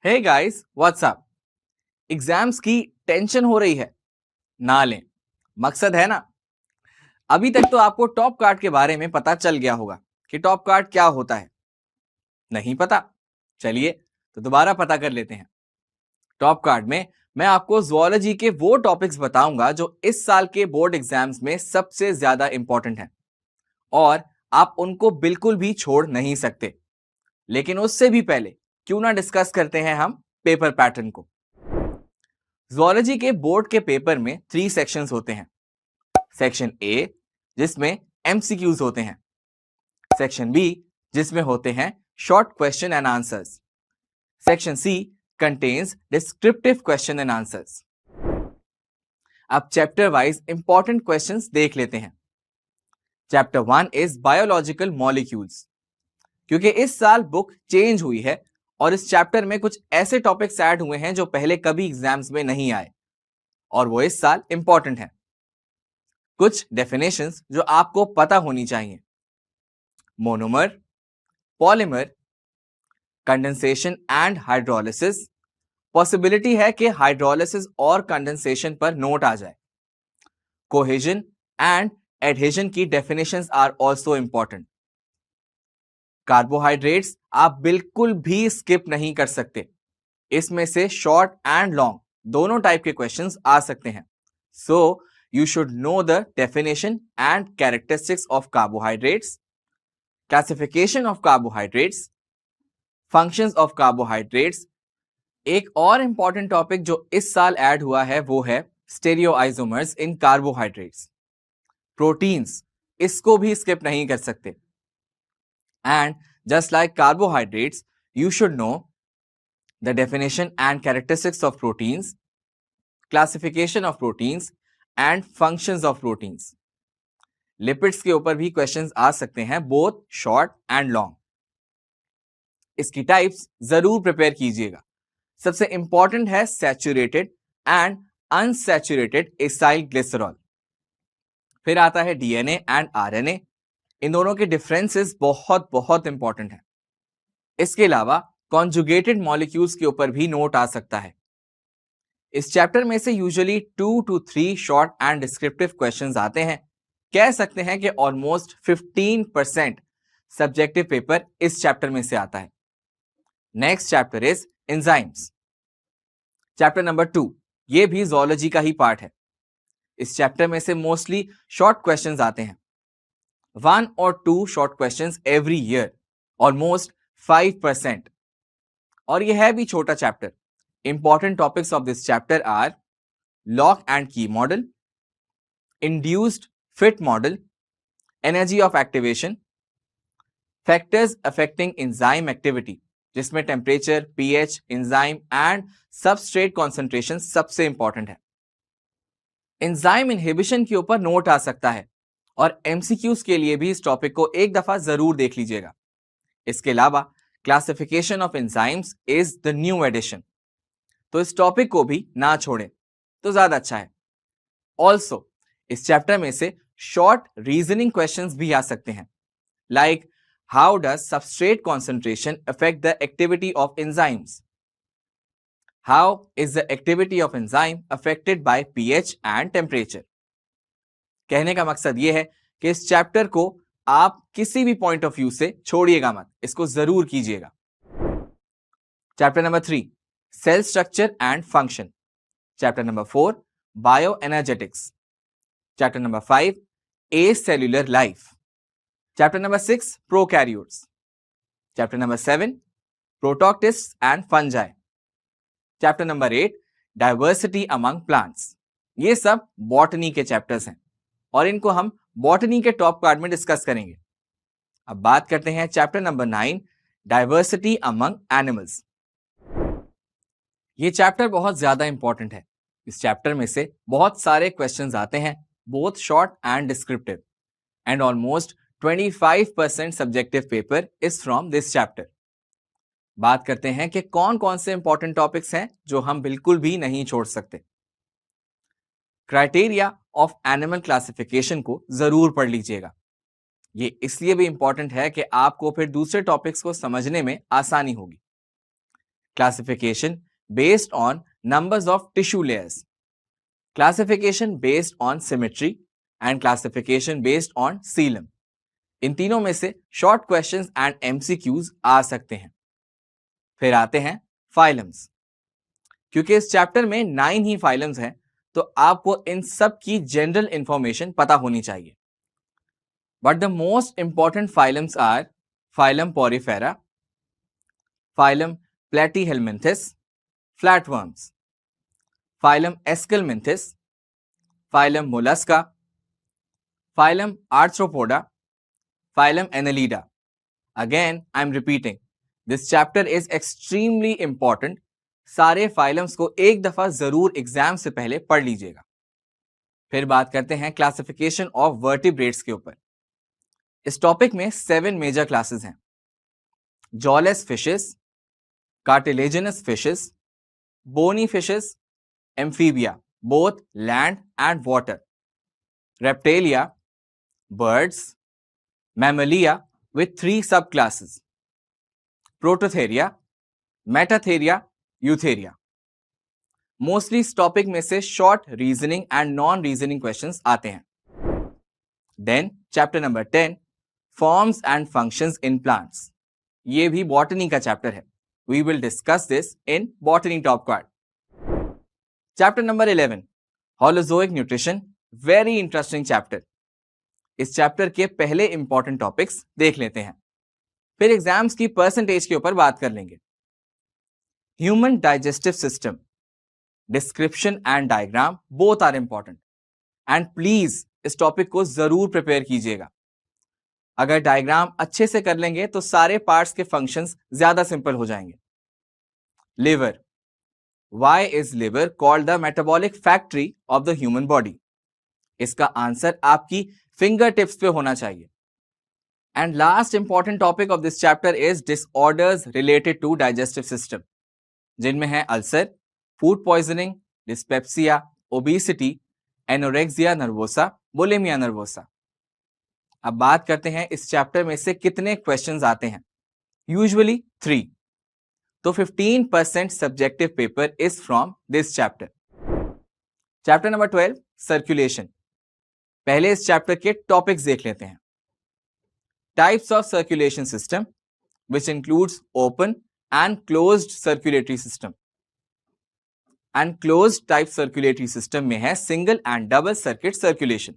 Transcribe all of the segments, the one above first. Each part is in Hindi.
हे गाइस, व्हाट्स अप। एग्जाम्स की टेंशन हो रही है? ना लें, मकसद है ना। अभी तक तो आपको टॉप कार्ड के बारे में पता चल गया होगा कि टॉप कार्ड क्या होता है। नहीं पता? चलिए तो दोबारा पता कर लेते हैं। टॉप कार्ड में मैं आपको ज़ूलॉजी के वो टॉपिक्स बताऊंगा जो इस साल के बोर्ड एग्जाम्स में सबसे ज्यादा इंपॉर्टेंट हैं और आप उनको बिल्कुल भी छोड़ नहीं सकते। लेकिन उससे भी पहले क्यों ना डिस्कस करते हैं हम पेपर पैटर्न को। ज़ूलॉजी के बोर्ड के पेपर में 3 सेक्शंस होते हैं। सेक्शन ए जिसमें एमसीक्यूज होते हैं, सेक्शन बी जिसमें होते हैं short question and answers, section C contains descriptive question and answers. अब चैप्टर वाइज इंपॉर्टेंट क्वेश्चंस देख लेते हैं। Chapter 1 is biological molecules. क्योंकि इस साल बुक चेंज हुई है और इस चैप्टर में कुछ ऐसे टॉपिक्स ऐड हुए हैं जो पहले कभी एग्जाम्स में नहीं आए और वो इस साल इंपॉर्टेंट है। कुछ डेफिनेशंस जो आपको पता होनी चाहिए। Monomer, polymer, condensation and hydrolysis. Possibility है कि हाइड्रोलिसिस और कंडेंसेशन पर नोट आ जाए। कोहेजन एंड एडहेजन की definitions are also important. Carbohydrates आप बिल्कुल भी स्किप नहीं कर सकते। इसमें से शॉर्ट एंड लॉन्ग दोनों टाइप के क्वेश्चंस आ सकते हैं। सो you should know the definition and characteristics of carbohydrates, classification of carbohydrates, functions of carbohydrates। एक और इंपॉर्टेंट टॉपिक जो इस साल ऐड हुआ है वो है स्टेरियोआइसोमर्स इन कार्बोहाइड्रेट्स। प्रोटीन्स इसको भी स्किप नहीं कर सकते। And just like carbohydrates you should know the definition and characteristics of proteins, classification of proteins and functions of proteins. Lipids के ऊपर भी क्वेश्चंस आ सकते हैं, बोथ शॉर्ट एंड लॉन्ग। इसकी टाइप्स जरूर प्रिपेयर कीजिएगा। सबसे इंपॉर्टेंट है saturated and unsaturated acyl glycerol. फिर आता है डीएनए एंड आरएनए। इन दोनों के डिफरेंसेस बहुत बहुत इंपॉर्टेंट है। इसके अलावा कॉन्जुगेटेड मॉलिक्यूल्स के ऊपर भी नोट आ सकता है। इस चैप्टर में से usually 2 to 3 short and descriptive questions आते हैं। कह सकते हैं कि ऑलमोस्ट 15% सब्जेक्टिव पेपर इस चैप्टर में से आता है। Next chapter is enzymes. Chapter number 2 ये भी ज़ूलॉजी का ही पार्ट है। इस चैप्टर में से मोस्टली शॉर्ट क्वेश्चंस आते हैं। 1 or 2 short questions every year, almost 5%। और ये है भी छोटा chapter. Important topics of this chapter are lock and key model, induced fit model, energy of activation, factors affecting enzyme activity जिसमें temperature, pH, enzyme and substrate concentration सबसे इंपॉर्टेंट है। एंजाइम इनहिबिशन के ऊपर नोट आ सकता है और एमसीक्यूज के लिए भी इस टॉपिक को एक दफा जरूर देख लीजिएगा। इसके अलावा classification of enzymes is the new edition, तो इस टॉपिक को भी ना छोड़ें तो ज्यादा अच्छा है। ऑल्सो इस चैप्टर में से शॉर्ट रीजनिंग क्वेश्चंस भी आ सकते हैं, like how does substrate concentration affect the activity of enzymes, how is the activity of enzyme affected by pH and temperature. कहने का मकसद यह है कि इस चैप्टर को आप किसी भी पॉइंट ऑफ व्यू से छोड़िएगा मत, इसको जरूर कीजिएगा। Chapter number 3 cell structure and function. Chapter number 4 bioenergetics. Chapter number 5 acellular life. Chapter number 6 prokaryotes. Chapter number 7 protoctist and fungi. Chapter number 8 diversity among plants. ये सब बॉटनी के चैप्टर्स हैं और इनको हम बॉटनी के टॉप कार्ड में डिस्कस करेंगे। अब बात करते हैं chapter number 9 diversity among animals. ये चैप्टर बहुत ज्यादा इंपॉर्टेंट है। इस चैप्टर में से बहुत सारे क्वेश्चंस आते हैं, both short and descriptive, and almost 25% subjective paper is from this chapter. बात करते हैं कि कौन कौन से इंपॉर्टेंट टॉपिक्स हैं जो हम बिल्कुल भी नहीं छोड़ सकते। क्राइटेरिया ऑफ एनिमल क्लासिफिकेशन को जरूर पढ़ लीजिएगा। ये इसलिए भी इंपॉर्टेंट है कि आपको फिर दूसरे टॉपिक्स को समझने में आसानी होगी। classification based on numbers of tissue layers, classification based on symmetry and classification based on coelom. इन तीनों में से शॉर्ट क्वेश्चंस एंड एमसीक्यूज आ सकते हैं। फिर आते हैं फाइलम्स। क्योंकि इस चैप्टर में 9 ही फाइलम्स हैं, तो आपको इन सब की जनरल इंफॉर्मेशन पता होनी चाहिए। But the most important phylums are phylum porifera, phylum platyhelminthes, flatworms, phylum aschelminthes, phylum mollusca, phylum arthropoda, phylum annelida. Again, I'm repeating, this chapter is extremely important. सारे फाइलम्स को एक दफा जरूर एग्जाम से पहले पढ़ लीजिएगा। फिर बात करते हैं क्लासिफिकेशन ऑफ वर्टिब्रेट्स के ऊपर। इस टॉपिक में 7 मेजर क्लासेस हैं। Jawless fishes, cartilaginous fishes, bony fishes, amphibia both land and water, reptilia, birds, mammalia with 3 subclasses: Prototheria, Metatheria, Eutheria. Mostly इस टॉपिक में से short reasoning and non reasoning questions आते हैं। Then chapter number 10, forms and functions in plants. ये भी बॉटनी का चैप्टर है। We will discuss this in botany top quad. Chapter number 11, holozoic nutrition, very interesting chapter. इस चैप्टर के पहले इंपॉर्टेंट टॉपिक्स देख लेते हैं, फिर एग्जाम्स की परसेंटेज के ऊपर बात कर लेंगे। Human digestive system, description and diagram both are important and please इस टॉपिक को जरूर प्रिपेयर कीजिएगा। अगर डायग्राम अच्छे से कर लेंगे तो सारे पार्ट्स के फंक्शंस ज्यादा सिंपल हो जाएंगे। Liver, why is liver called the metabolic factory of the human body? इसका आंसर आपकी फिंगर टिप्स पे होना चाहिए। And last important topic of this chapter is disorders related to digestive system, जिनमें है ulcer, food poisoning, dyspepsia, obesity, anorexia nervosa, bulimia nervosa. अब बात करते हैं इस चैप्टर में से कितने क्वेश्चंस आते हैं। यूजुअली 3, तो 15% subjective paper is from this chapter. Chapter number 12, circulation. पहले इस चैप्टर के टॉपिक्स देख लेते हैं। Types of circulation system, which includes open and closed circulatory system. And closed type circulatory system में है single and double circuit circulation.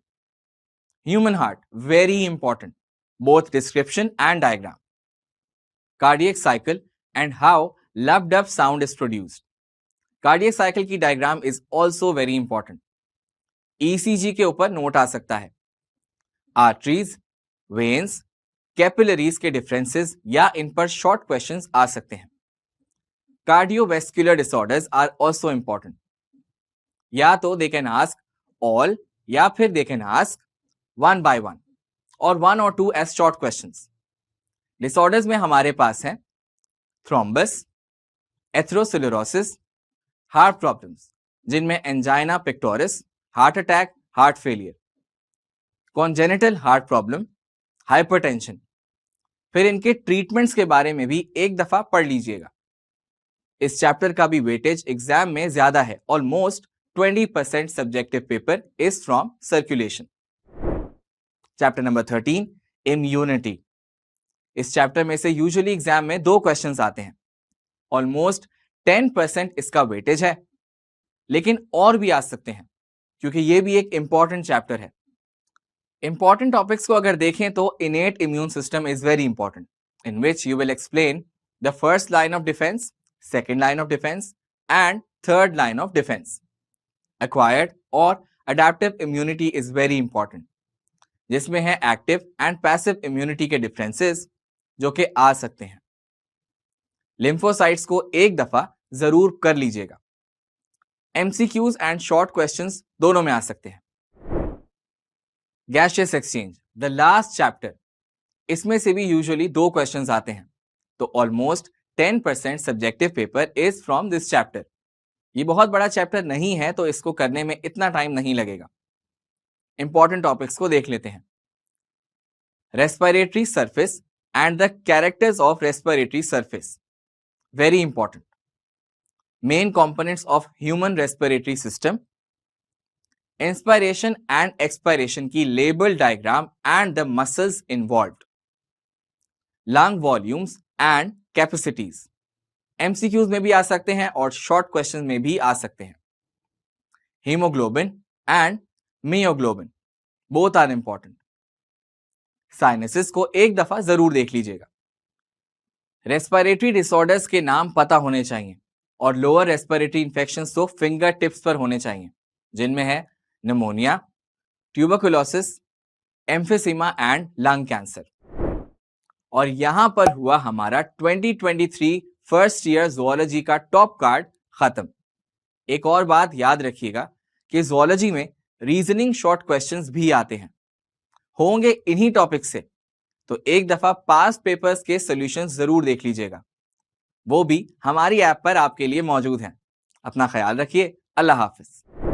Human heart, very important, both description and diagram. Cardiac cycle and how lub dub sound is produced. Cardiac cycle की diagram is also very important. ECG के ऊपर नोट आ सकता है। आर्टरीज, वेन्स, कैपिलरीज के डिफरेंसेस या इन पर शॉर्ट क्वेश्चंस आ सकते हैं। Cardiovascular disorders are also important. या तो दे कैन आस्क ऑल या फिर दे कैन आस्क 1 by 1 और 1 or 2 as short questions. Disorders में हमारे पास है थ्रोम्बस, एथेरोस्क्लेरोसिस, हार्ट प्रॉब्लम्स जिनमें angina pectoris, heart attack, heart failure, congenital heart problem, hypertension. फिर इनके ट्रीटमेंट्स के बारे में भी एक दफा पढ़ लीजिएगा। इस चैप्टर का भी वेटेज एग्जाम में ज्यादा है। Almost 20% subjective paper is from circulation. Chapter number 13, immunity. इस चैप्टर में से यूजुअली एग्जाम में 2 क्वेश्चंस आते हैं। ऑलमोस्ट 10% इसका वेटेज है, लेकिन और भी आ सकते हैं क्योंकि ये भी एक इंपॉर्टेंट चैप्टर है। इंपॉर्टेंट टॉपिक्स को अगर देखें तो innate immune system is very important, in which you will explain the first line of defence, second line of defence and third line of defence. Acquired और adaptive immunity is very important, जिसमें है एक्टिव एंड पैसिव इम्यूनिटी के डिफरेंसेस जो कि आ सकते हैं। लिम्फोसाइट्स को एक दफा जरूर कर लीजिएगा। एमसीक्यूज एंड शॉर्ट क्वेश्चंस दोनों में आ सकते हैं। Gaseous exchange, the last chapter, इसमें से भी यूजुअली 2 क्वेश्चंस आते हैं, तो almost 10% subjective paper is from this chapter. ये बहुत बड़ा चैप्टर नहीं है तो इसको करने में इतना टाइम नहीं लगेगा। इंपॉर्टेंट टॉपिक्स को देख लेते हैं। Respiratory surface and the characters of respiratory surface, very important. Main components of human respiratory system, inspiration and expiration की label diagram and the muscles involved, lung volumes and capacities. MCQs में भी आ सकते हैं और शॉर्ट क्वेश्चन में भी आ सकते हैं। Haemoglobin and myoglobin both are important. Sinuses को एक दफा जरूर देख लीजिएगा। रेस्पिरेटरी डिसऑर्डर्स के नाम पता होने चाहिए और लोअर रेस्पिरेटरी इंफेक्शंस तो फिंगर टिप्स पर होने चाहिए, जिनमें है pneumonia, tuberculosis, emphysema and lung cancer. और यहां पर हुआ हमारा 2023 फर्स्ट ईयर ज़ूलॉजी का टॉप कार्ड खत्म। एक और बात याद रखिएगा कि ज़ूलॉजी में रीजनिंग शॉर्ट क्वेश्चंस भी आते हैं, होंगे इन्हीं टॉपिक से, तो एक दफा पास्ट पेपर्स के सॉल्यूशंस जरूर देख लीजिएगा। वो भी हमारी ऐप पर आपके लिए मौजूद हैं। अपना ख्याल रखिए। अल्लाह हाफिज।